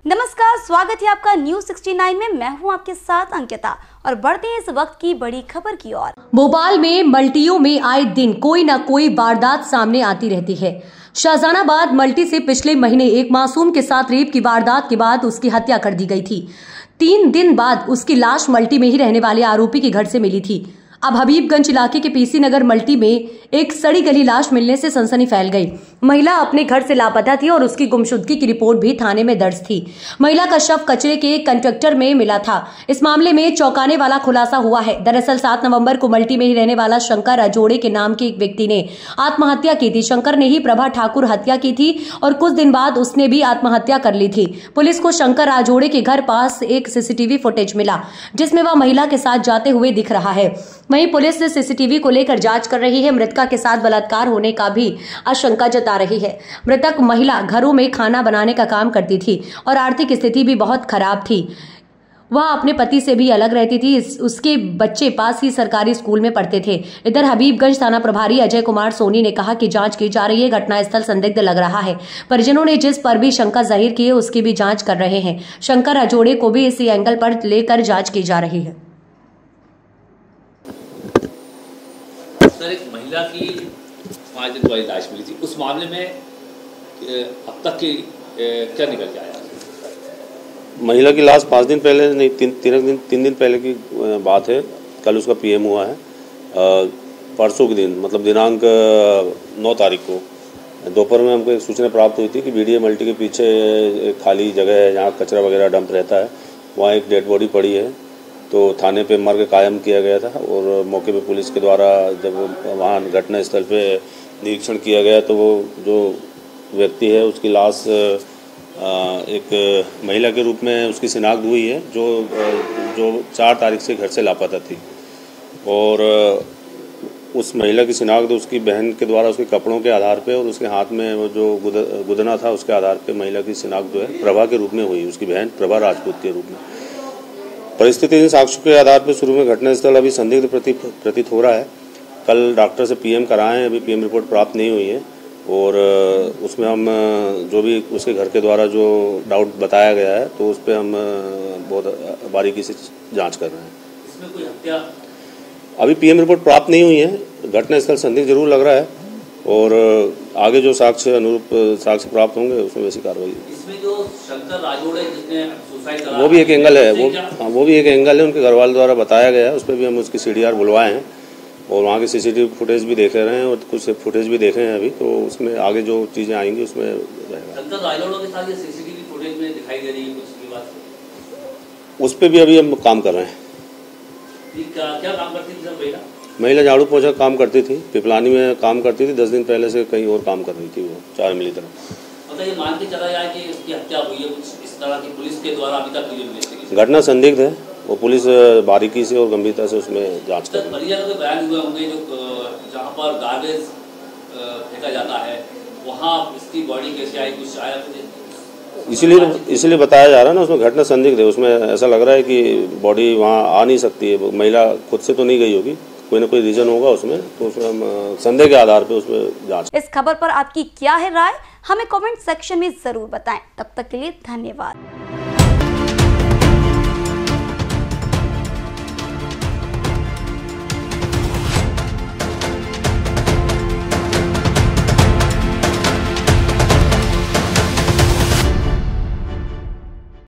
नमस्कार, स्वागत है आपका न्यूज 69 में। मैं हूं आपके साथ अंकिता और बढ़ते हैं इस वक्त की बड़ी खबर की ओर। भोपाल में मल्टियों में आए दिन कोई न कोई वारदात सामने आती रहती है। शाहजहानाबाद मल्टी से पिछले महीने एक मासूम के साथ रेप की वारदात के बाद उसकी हत्या कर दी गई थी। 3 दिन बाद उसकी लाश मल्टी में ही रहने वाले आरोपी के घर से मिली थी। अब हबीबगंज इलाके के पीसी नगर मल्टी में एक सड़ी गली लाश मिलने से सनसनी फैल गई। महिला अपने घर से लापता थी और उसकी गुमशुदगी की रिपोर्ट भी थाने में दर्ज थी। महिला का शव कचरे के कंटेक्टर में मिला था। इस मामले में चौंकाने वाला खुलासा हुआ है। दरअसल 7 नवंबर को मल्टी में ही रहने वाला शंकर अजोड़े के नाम के एक व्यक्ति ने आत्महत्या की थी। शंकर ने ही प्रभा ठाकुर हत्या की थी और कुछ दिन बाद उसने भी आत्महत्या कर ली थी। पुलिस को शंकर अजोड़े के घर पास एक सीसीटीवी फुटेज मिला जिसमें वह महिला के साथ जाते हुए दिख रहा है। वहीं पुलिस सीसीटीवी को लेकर जांच कर रही है। मृतका के साथ बलात्कार होने का भी आशंका जता रही है। मृतक महिला घरों में खाना बनाने का काम करती थी और आर्थिक स्थिति भी बहुत खराब थी। वह अपने पति से भी अलग रहती थी। उसके बच्चे पास ही सरकारी स्कूल में पढ़ते थे। इधर हबीबगंज थाना प्रभारी अजय कुमार सोनी ने कहा कि जांच की जा रही है। घटनास्थल संदिग्ध लग रहा है। परिजनों ने जिस पर भी शंका जाहिर की है उसकी भी जांच कर रहे हैं। शंकर अजोड़े को भी इसी एंगल पर लेकर जांच की जा रही है। सर, एक महिला की 5 दिन वाली लाश मिली थी, उस मामले में अब तक की क्या निकल के आया? महिला की लाश 5 दिन पहले नहीं, 3 दिन पहले की बात है। कल उसका पीएम हुआ है। परसों के दिन मतलब दिनांक 9 तारीख को दोपहर में हमको एक सूचना प्राप्त हुई थी कि बीडीए मल्टी के पीछे एक खाली जगह है जहाँ कचरा वगैरह डंप रहता है, वहाँ एक डेड बॉडी पड़ी है। तो थाने पे मर्ग कायम किया गया था और मौके पे पुलिस के द्वारा जब वहाँ घटना स्थल पे निरीक्षण किया गया तो वो जो व्यक्ति है उसकी लाश एक महिला के रूप में उसकी शिनाख्त हुई है जो 4 तारीख से घर से लापता थी। और उस महिला की शिनाख्त उसकी बहन के द्वारा उसके कपड़ों के आधार पे और उसके हाथ में वो जो गुदना था उसके आधार पे महिला की शिनाख्त जो है प्रभा के रूप में हुई, उसकी बहन प्रभा राजपूत के रूप में। परिस्थिति साक्ष्य के आधार पर शुरू में घटनास्थल अभी संदिग्ध प्रतीत हो रहा है। कल डॉक्टर से पीएम कराएं, अभी पीएम रिपोर्ट प्राप्त नहीं हुई है और उसमें हम जो भी उसके घर के द्वारा जो डाउट बताया गया है तो उस पर हम बहुत बारीकी से जांच कर रहे हैं। इसमें कोई हत्या अभी पीएम रिपोर्ट प्राप्त नहीं हुई है। घटनास्थल संदिग्ध जरूर लग रहा है और आगे जो साक्ष्य अनुरूप साक्ष्य प्राप्त होंगे उसमें वैसी कार्रवाई। इसमें जो शंकर राजोड़े जिसने सुसाइड करा वो भी एक एंगल है, वो भी एक एंगल है। उनके घर वाले द्वारा बताया गया है, उस पर भी हम उसकी सीडीआर बुलवाए हैं और वहाँ के सीसीटीवी फुटेज भी देख रहे हैं और कुछ फुटेज भी देखे हैं अभी। तो उसमें आगे जो चीज़ें आएंगी उसमें रहेगा। शंकर राजोड़े के साथ ये सीसीटीवी फुटेज में दिखाई दे रही है कुछ की बात, उस पर भी अभी हम काम कर रहे हैं। क्या काम करती थी सर? महिला झाड़ू पोछा काम करती थी, पिपलानी में काम करती थी। 10 दिन पहले से कहीं और काम कर रही थी वो 4 मिली तरफ। मतलब ये मान के चला जाए कि उसकी हत्या हुई है, कुछ इस तरह की पुलिस के द्वारा अभी तक इन्वेस्टिगेशन। घटना संदिग्ध है, वो पुलिस बारीकी से और गंभीरता से उसमें जांच कर रही है। परिजनों के बयान हुए होंगे जो जहाँ पर गार्बेज फेंका जाता है वहाँ इसकी बॉडी कैसे आई, कुछ आया? इसीलिए बताया जा रहा है ना, उसमें घटना संदिग्ध है। उसमें ऐसा लग रहा है कि बॉडी वहाँ आ नहीं सकती है। महिला खुद से तो नहीं गई होगी, कोई ना कोई रीजन होगा उसमें, तो उसमें हम संदेह के आधार पे उसमें जांच। इस खबर पर आपकी क्या है राय, हमें कमेंट सेक्शन में जरूर बताएं। तब तक के लिए धन्यवाद।